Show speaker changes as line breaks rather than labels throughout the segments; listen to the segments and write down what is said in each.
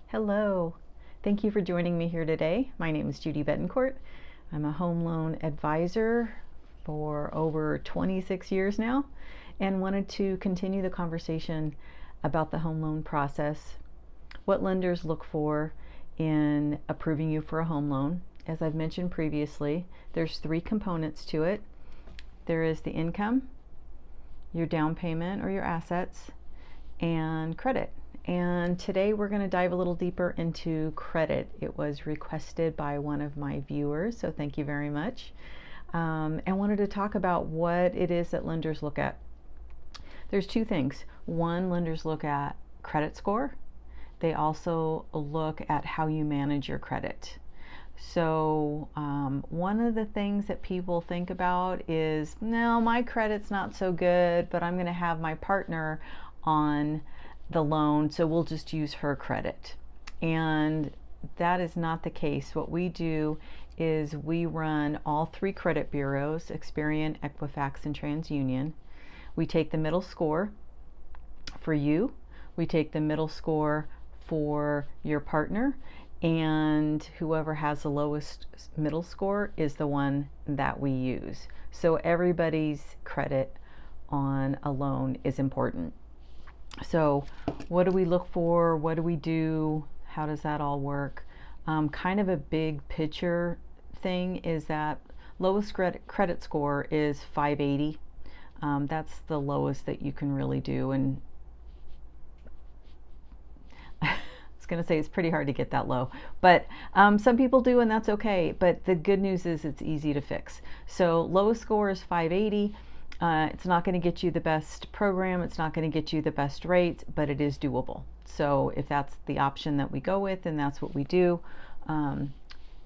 Hello. Thank you for joining me here today. My name is Bettencourt. I'm a home loan advisor for over 26 years now and wanted to continue the conversation about the home loan process, what lenders look for in approving you for a home loan. As I've mentioned previously, there's three components to it. There is the income, your down payment or your assets, and credit. And today we're going to dive a little deeper into credit. It was requested by one of my viewers, so thank you very much. And wanted to talk about what it is that lenders look at. There's two things. One, lenders look at credit score. They also look at how you manage your credit. So one of the things that people think about is, no, my credit's not so good, but I'm going to have my partner on the loan, so we'll just use her credit. And that is not the case. What we do is we run all three credit bureaus, Experian, Equifax, and TransUnion. We take the middle score for you, we take the middle score for your partner, and whoever has the lowest middle score is the one that we use. So everybody's credit on a loan is important. So what do we look for? What do we do? How does that all work? Kind of a big picture thing is that lowest credit score is 580. That's the lowest that you can really do. And I was going to say it's pretty hard to get that low, but some people do, and that's okay. But the good news is it's easy to fix. So lowest score is 580. It's not going to get you the best program, it's not going to get you the best rates, but it is doable. So if that's the option that we go with, then that's what we do.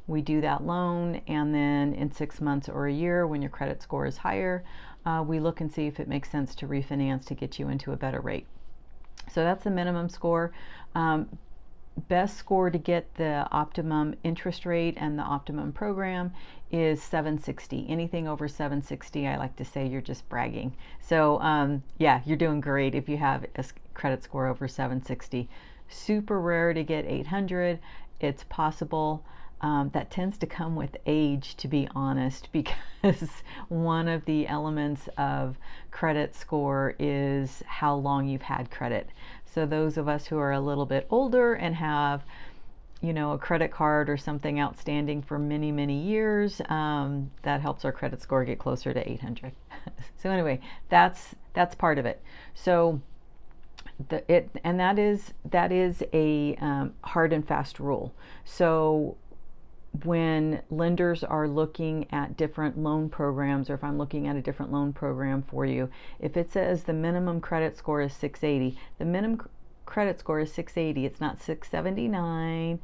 We do that loan, and then in 6 months or a year, when your credit score is higher, we look and see if it makes sense to refinance to get you into a better rate. So that's the minimum score. Best score to get the optimum interest rate and the optimum program is 760. Anything over 760, I like to say you're just bragging. So yeah, you're doing great if you have a credit score over 760. Super rare to get 800. It's possible. That tends to come with age, to be honest, because one of the elements of credit score is how long you've had credit. So those of us who are a little bit older and have, a credit card or something outstanding for many, many years, that helps our credit score get closer to 800. So anyway, that's part of it. So that is a hard and fast rule. So when lenders are looking at different loan programs, or if I'm looking at a different loan program for you, if it says the minimum credit score is 680, the minimum credit score is 680. It's not 679,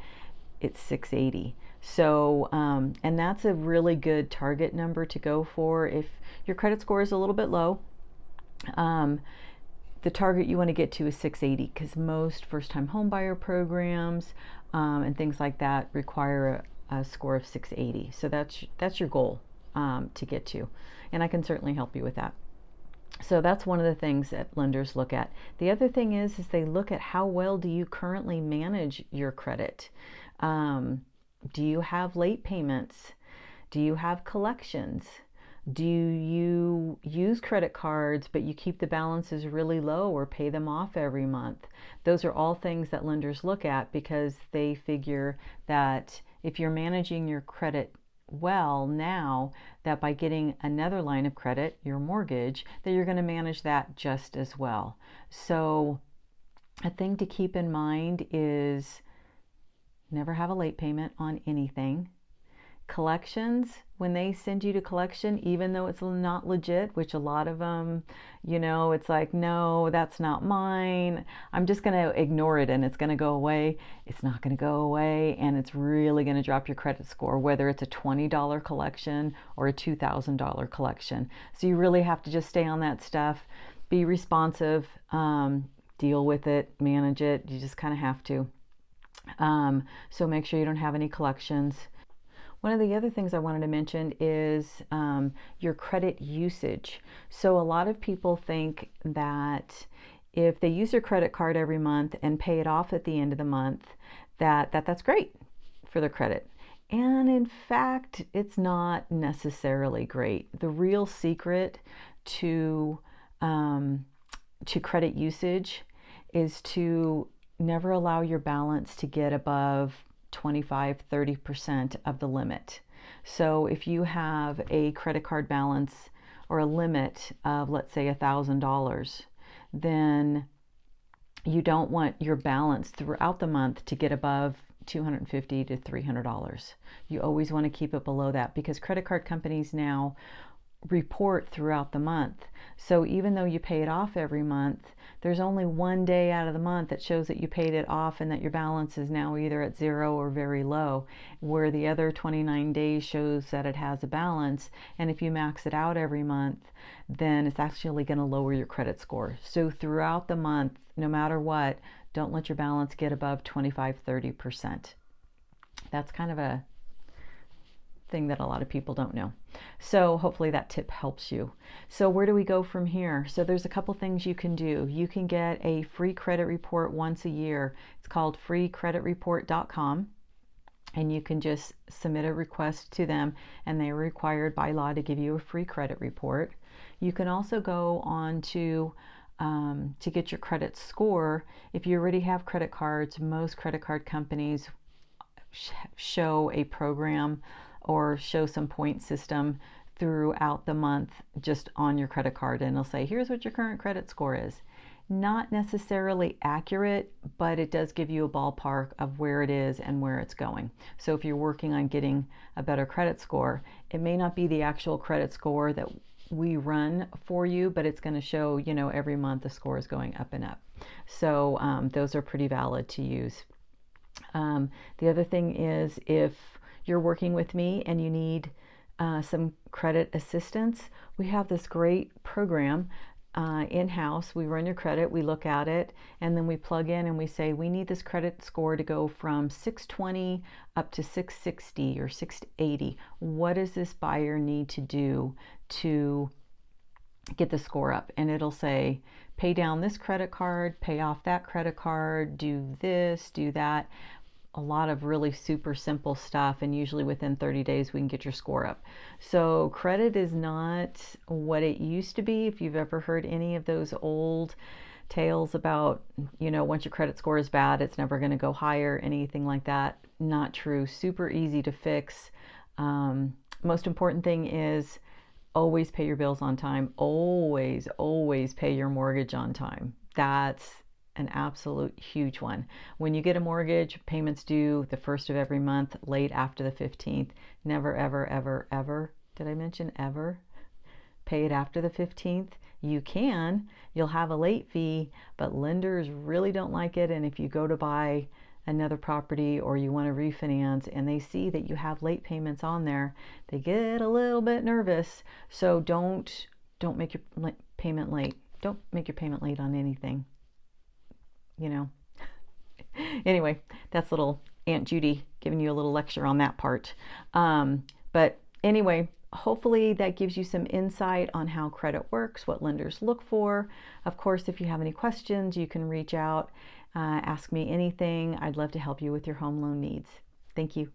it's 680. So, and that's a really good target number to go for. If your credit score is a little bit low, the target you want to get to is 680, because most first-time homebuyer programs and things like that require a score of 680. So that's your goal to get to, and I can certainly help you with that. So that's one of the things that lenders look at. The other thing is they look at how well do you currently manage your credit. Do you have late payments? Do you have collections? Do you use credit cards but you keep the balances really low or pay them off every month? Those are all things that lenders look at, because they figure that if you're managing your credit well now, that by getting another line of credit, your mortgage, that you're going to manage that just as well. So a thing to keep in mind is never have a late payment on anything. Collections, when they send you to collection, even though it's not legit, which a lot of them, it's like, no, that's not mine, I'm just going to ignore it and it's going to go away. It's not going to go away, and it's really going to drop your credit score, whether it's a $20 collection or a $2,000 collection. So you really have to just stay on that stuff, be responsive, deal with it, manage it. You just kind of have to. So make sure you don't have any collections. One of the other things I wanted to mention is your credit usage. So a lot of people think that if they use their credit card every month and pay it off at the end of the month, that's great for their credit. And in fact, it's not necessarily great. The real secret to credit usage is to never allow your balance to get above 25-30% of the limit. So if you have a credit card balance or a limit of, let's say, $1,000, then you don't want your balance throughout the month to get above $250 to $300. You always want to keep it below that, because credit card companies now report throughout the month. So even though you pay it off every month, there's only one day out of the month that shows that you paid it off and that your balance is now either at zero or very low, where the other 29 days shows that it has a balance. And if you max it out every month, then it's actually going to lower your credit score. So throughout the month, no matter what, don't let your balance get above 25-30%. That's kind of a thing that a lot of people don't know. So hopefully that tip helps you. So where do we go from here? So there's a couple things you can do. You can get a free credit report once a year. It's called freecreditreport.com, and you can just submit a request to them, and they are required by law to give you a free credit report. You can also go on to get your credit score. If you already have credit cards, most credit card companies show a program or show some point system throughout the month just on your credit card, and it'll say, here's what your current credit score is. Not necessarily accurate, but it does give you a ballpark of where it is and where it's going. So if you're working on getting a better credit score, it may not be the actual credit score that we run for you, but it's going to show, every month the score is going up and up. So those are pretty valid to use. The other thing is, if you're working with me and you need some credit assistance, we have this great program in-house. We run your credit, we look at it, and then we plug in and we say, we need this credit score to go from 620 up to 660 or 680. What does this buyer need to do to get the score up? And it'll say, pay down this credit card, pay off that credit card, do this, do that. A lot of really super simple stuff, and usually within 30 days we can get your score up. So credit is not what it used to be. If you've ever heard any of those old tales about, once your credit score is bad, it's never going to go higher, anything like that, not true. Super easy to fix. Most important thing is always pay your bills on time. Always pay your mortgage on time. That's an absolute huge one. When you get a mortgage, payments due the first of every month, late after the 15th. Never, ever, ever, ever, did I mention ever? Pay it after the 15th. You can. You'll have a late fee, but lenders really don't like it. And if you go to buy another property or you want to refinance and they see that you have late payments on there, they get a little bit nervous. So don't make your payment late. Don't make your payment late on anything. Anyway, that's little Aunt Judy giving you a little lecture on that part. But anyway, hopefully that gives you some insight on how credit works, what lenders look for. Of course, if you have any questions, you can reach out, ask me anything. I'd love to help you with your home loan needs. Thank you.